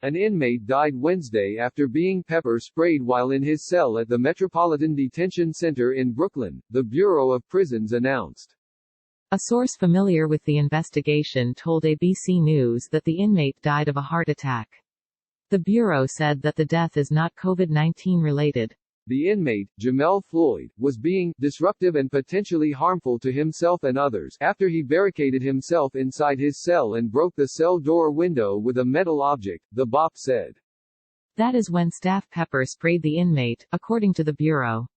An inmate died Wednesday after being pepper sprayed while in his cell at the Metropolitan Detention Center in Brooklyn, the Bureau of Prisons announced. A source familiar with the investigation told ABC News that the inmate died of a heart attack. The Bureau said that the death is not COVID-19 related. The inmate, Jamel Floyd, was being disruptive and potentially harmful to himself and others after he barricaded himself inside his cell and broke the cell door window with a metal object, the BOP said. That is when staff pepper sprayed the inmate, according to the Bureau.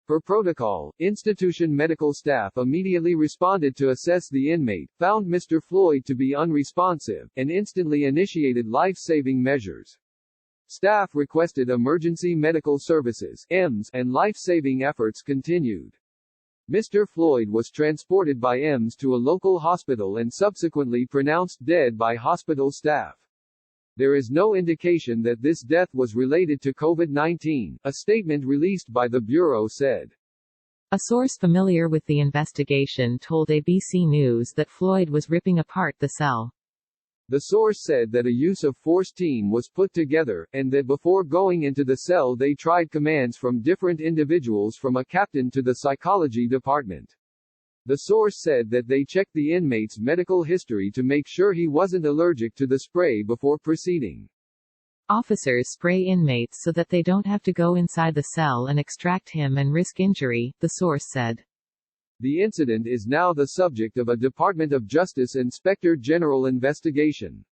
Per protocol, institution medical staff immediately responded to assess the inmate, found Mr. Floyd to be unresponsive, and instantly initiated life-saving measures. Staff requested emergency medical services (EMS), and life-saving efforts continued. Mr. Floyd was transported by EMS to a local hospital and subsequently pronounced dead by hospital staff. There is no indication that this death was related to COVID-19, a statement released by the Bureau said. A source familiar with the investigation told ABC News that Floyd was ripping apart the cell. The source said that a use of force team was put together, and that before going into the cell they tried commands from different individuals from a captain to the psychology department. The source said that they checked the inmate's medical history to make sure he wasn't allergic to the spray before proceeding. Officers spray inmates so that they don't have to go inside the cell and extract him and risk injury, the source said. The incident is now the subject of a Department of Justice Inspector General investigation.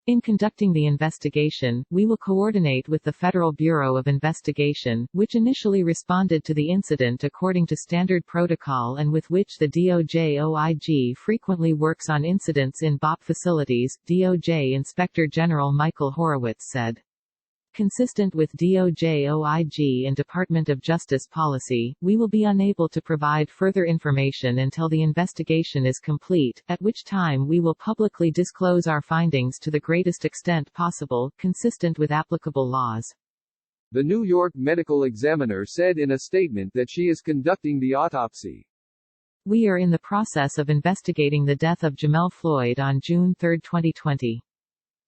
In conducting the investigation, we will coordinate with the Federal Bureau of Investigation, which initially responded to the incident according to standard protocol and with which the DOJ-OIG frequently works on incidents in BOP facilities, DOJ Inspector General Michael Horowitz said. Consistent with DOJ-OIG and Department of Justice policy, we will be unable to provide further information until the investigation is complete, at which time we will publicly disclose our findings to the greatest extent possible, consistent with applicable laws. The New York medical examiner said in a statement that she is conducting the autopsy. We are in the process of investigating the death of Jamel Floyd on June 3, 2020.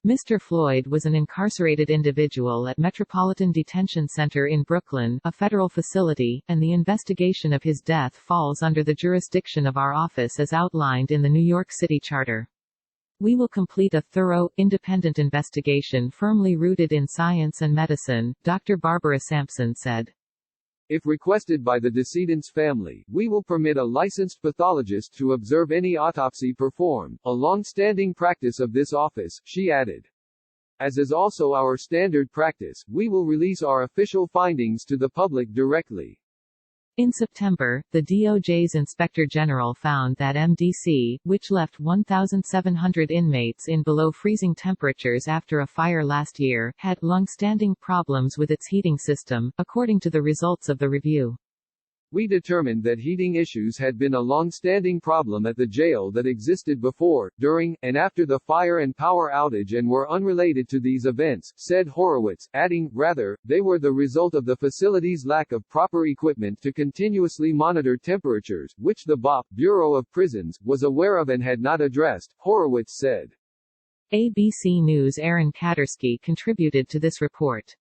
Mr. Floyd was an incarcerated individual at Metropolitan Detention Center in Brooklyn, a federal facility, and the investigation of his death falls under the jurisdiction of our office as outlined in the New York City Charter. We will complete a thorough, independent investigation firmly rooted in science and medicine, Dr. Barbara Sampson said. If requested by the decedent's family, we will permit a licensed pathologist to observe any autopsy performed, a long-standing practice of this office, she added. As is also our standard practice, we will release our official findings to the public directly. In September, the DOJ's Inspector General found that MDC, which left 1,700 inmates in below freezing temperatures after a fire last year, had long-standing problems with its heating system, according to the results of the review. We determined that heating issues had been a long-standing problem at the jail that existed before, during, and after the fire and power outage and were unrelated to these events, said Horowitz, adding, rather, they were the result of the facility's lack of proper equipment to continuously monitor temperatures, which the BOP, Bureau of Prisons, was aware of and had not addressed, Horowitz said. ABC News' Aaron Katersky contributed to this report.